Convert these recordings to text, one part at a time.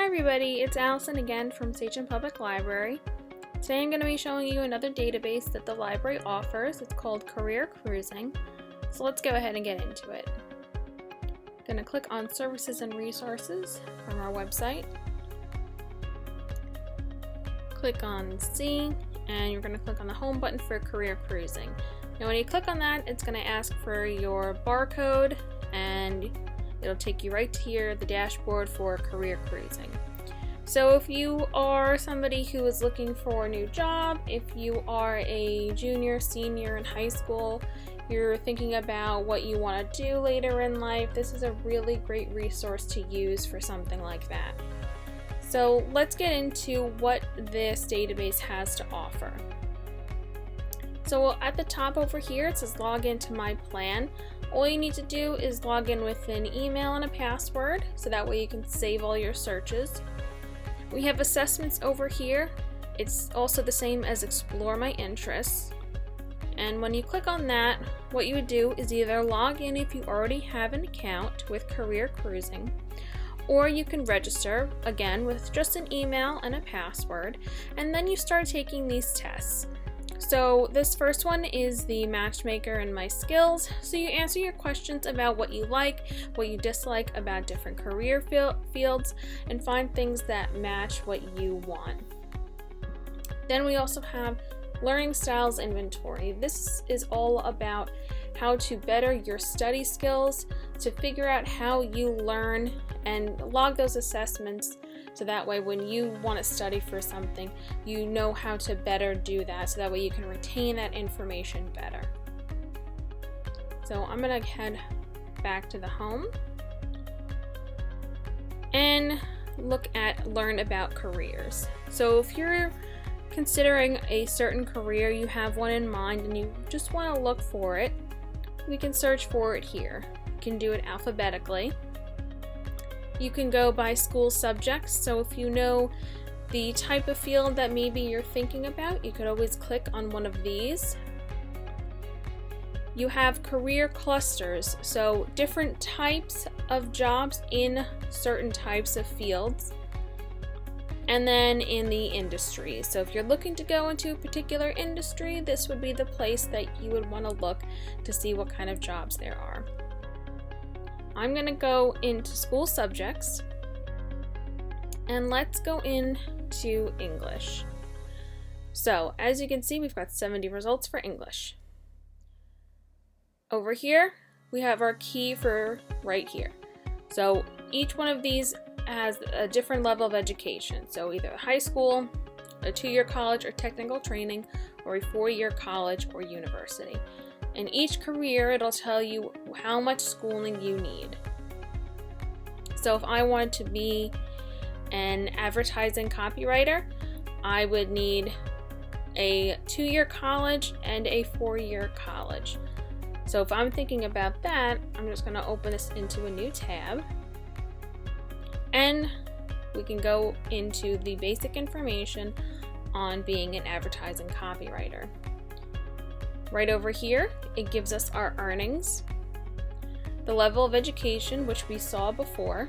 Hi everybody, it's Allison again from Sachem Public Library. Today I'm going to be showing you another database that the library offers. It's called Career Cruising. So let's go ahead and get into it. I'm going to click on Services and Resources from our website. Click on C, and you're going to click on the Home button for Career Cruising. Now when you click on that, it's going to ask for your barcode, and it'll take you right to here, the dashboard for Career Cruising. So if you are somebody who is looking for a new job, if you are a junior, senior in high school, you're thinking about what you want to do later in life, this is a really great resource to use for something like that. So let's get into what this database has to offer. So at the top over here, it says log into my plan. All you need to do is log in with an email and a password, so that way you can save all your searches. We have assessments over here. It's also the same as Explore My Interests. And when you click on that, what you would do is either log in if you already have an account with Career Cruising, or you can register, again, with just an email and a password, and then you start taking these tests. So this first one is the matchmaker and my skills. So you answer your questions about what you like, what you dislike about different career fields, and find things that match what you want. Then we also have learning styles inventory. This is all about how to better your study skills, to figure out how you learn, and log those assessments. So that way when you want to study for something, you know how to better do that, so that way you can retain that information better. So I'm going to head back to the home and look at learn about careers. So if you're considering a certain career, you have one in mind and you just want to look for it, we can search for it here. You can do it alphabetically. You can go by school subjects, so if you know the type of field that maybe you're thinking about, you could always click on one of these. You have career clusters, so different types of jobs in certain types of fields, and then in the industry. So if you're looking to go into a particular industry, this would be the place that you would want to look to see what kind of jobs there are. I'm going to go into school subjects, and let's go into English. So as you can see, we've got 70 results for English. Over here, we have our key for right here. So each one of these has a different level of education. So either high school, a 2-year college or technical training, or a 4-year college or university. In each career, it'll tell you how much schooling you need. So if I wanted to be an advertising copywriter, I would need a 2-year college and a 4-year college. So if I'm thinking about that, I'm just going to open this into a new tab, and we can go into the basic information on being an advertising copywriter. Right over here, it gives us our earnings, the level of education, which we saw before.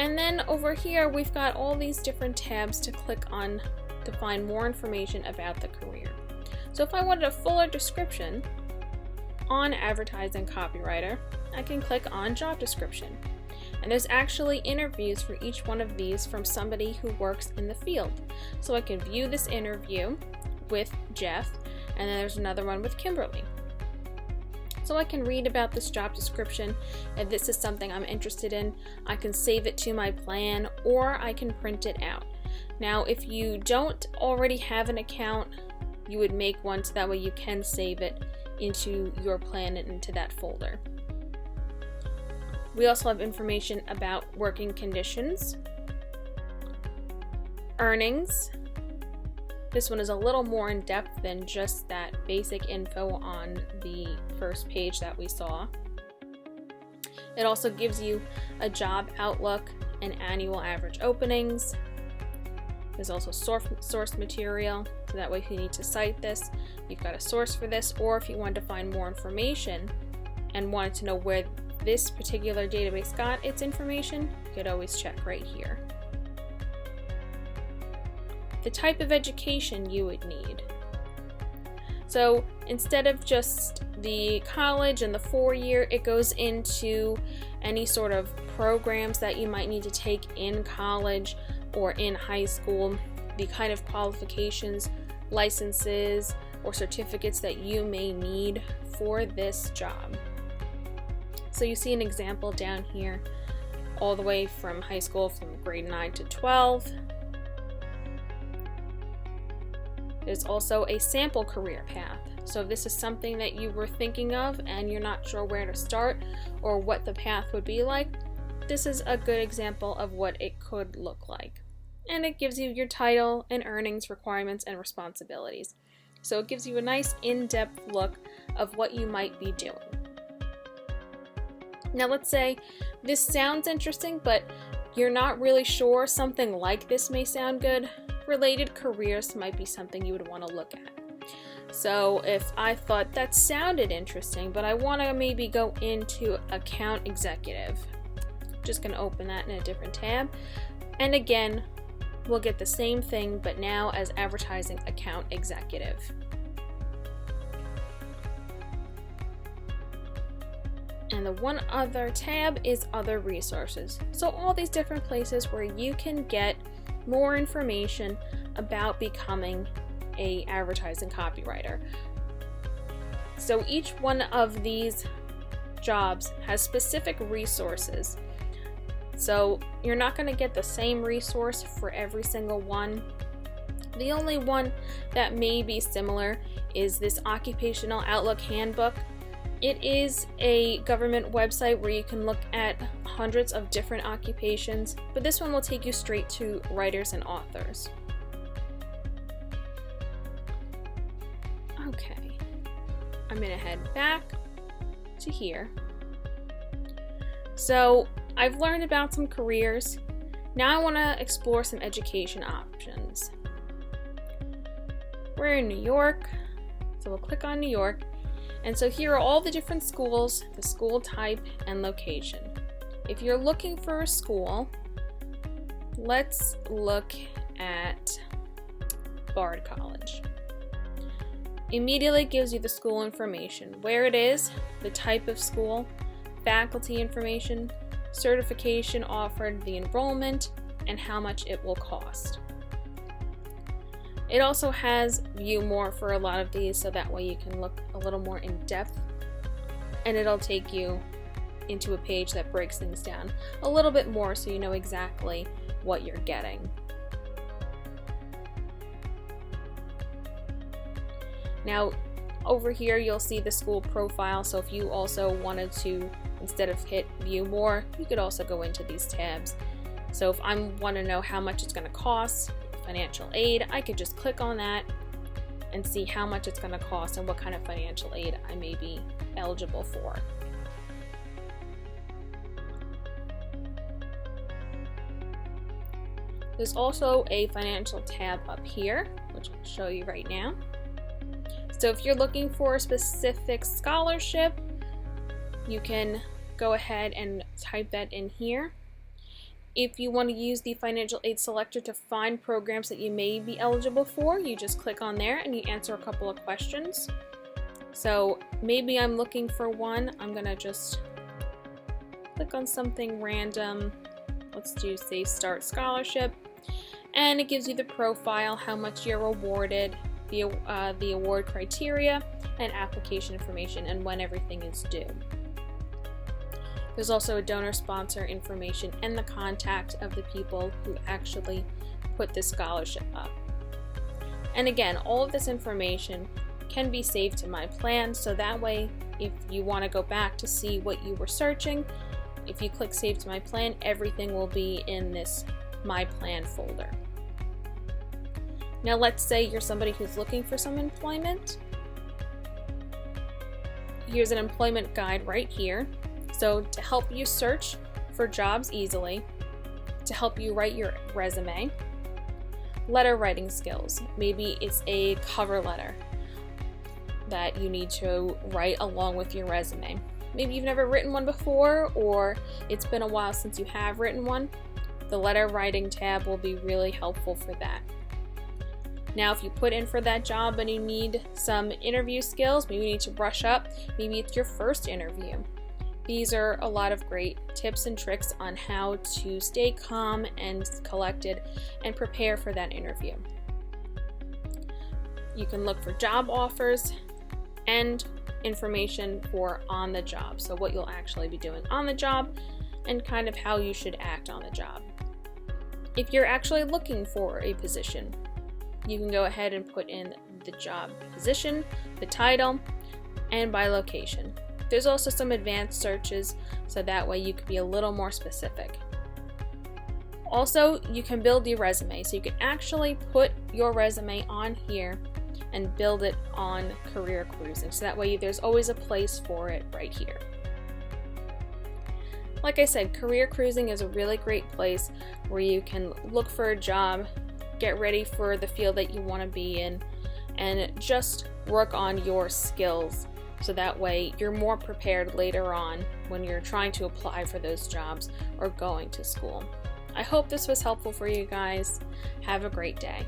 And then over here, we've got all these different tabs to click on to find more information about the career. So if I wanted a fuller description on advertising copywriter, I can click on job description. And there's actually interviews for each one of these from somebody who works in the field. So I can view this interview with Jeff, and then there's another one with Kimberly. So I can read about this job description. If this is something I'm interested in, I can save it to my plan, or I can print it out. Now, if you don't already have an account, you would make one so that way you can save it into your plan and into that folder. We also have information about working conditions, earnings. This one is a little more in depth than just that basic info on the first page that we saw. It also gives you a job outlook and annual average openings. There's also source material, so that way if you need to cite this, you've got a source for this, or if you want to find more information and wanted to know where this particular database got its information, you could always check right here. The type of education you would need. So instead of just the college and the 4-year, it goes into any sort of programs that you might need to take in college or in high school, the kind of qualifications, licenses, or certificates that you may need for this job. So you see an example down here, all the way from high school from grade 9 to 12. There's also a sample career path. So if this is something that you were thinking of and you're not sure where to start or what the path would be like, this is a good example of what it could look like. And it gives you your title and earnings requirements and responsibilities. So it gives you a nice in-depth look of what you might be doing. Now let's say this sounds interesting, but you're not really sure something like this may sound good. Related careers might be something you would want to look at. So if I thought that sounded interesting, but I want to maybe go into account executive, just going to open that in a different tab. And again, we'll get the same thing, but now as advertising account executive. And the one other tab is other resources. So all these different places where you can get more information about becoming a advertising copywriter. So each one of these jobs has specific resources. So you're not going to get the same resource for every single one. The only one that may be similar is this Occupational Outlook Handbook. It is a government website where you can look at hundreds of different occupations, but this one will take you straight to writers and authors. Okay, I'm gonna head back to here. So I've learned about some careers. Now I want to explore some education options. We're in New York, so we'll click on New York. And so here are all the different schools, the school type and location. If you're looking for a school, let's look at Bard College. Immediately gives you the school information, where it is, the type of school, faculty information, certification offered, the enrollment, and how much it will cost. It also has view more for a lot of these, so that way you can look a little more in depth, and it'll take you into a page that breaks things down a little bit more so you know exactly what you're getting. Now over here you'll see the school profile, so if you also wanted to, instead of hit view more, you could also go into these tabs. So if I want to know how much it's going to cost, financial aid, I could just click on that and see how much it's going to cost and what kind of financial aid I may be eligible for. There's also a financial tab up here, which I'll show you right now. So if you're looking for a specific scholarship, you can go ahead and type that in here. If you want to use the financial aid selector to find programs that you may be eligible for, you just click on there and you answer a couple of questions. So maybe I'm looking for one. I'm going to just click on something random. Let's do Safe Start Scholarship. And it gives you the profile, how much you're awarded, the award criteria, and application information, and when everything is due. There's also a donor sponsor information and the contact of the people who actually put this scholarship up. And again, all of this information can be saved to My Plan, so that way if you want to go back to see what you were searching, if you click Save to My Plan, everything will be in this My Plan folder. Now let's say you're somebody who's looking for some employment. Here's an employment guide right here. So to help you search for jobs easily, to help you write your resume, letter writing skills. Maybe it's a cover letter that you need to write along with your resume. maybe you've never written one before, or it's been a while since you have written one, the letter writing tab will be really helpful for that. Now, if you put in for that job and you need some interview skills, maybe you need to brush up, maybe it's your first interview. These are a lot of great tips and tricks on how to stay calm and collected and prepare for that interview. You can look for job offers and information for on the job, so what you'll actually be doing on the job and kind of how you should act on the job. If you're actually looking for a position, you can go ahead and put in the job position, the title, and by location. There's also some advanced searches, so that way you can be a little more specific. Also, you can build your resume, so you can actually put your resume on here and build it on Career Cruising, so that way there's always a place for it right here. Like I said, Career Cruising is a really great place where you can look for a job, get ready for the field that you want to be in, and just work on your skills, so that way you're more prepared later on when you're trying to apply for those jobs or going to school. I hope this was helpful for you guys. Have a great day.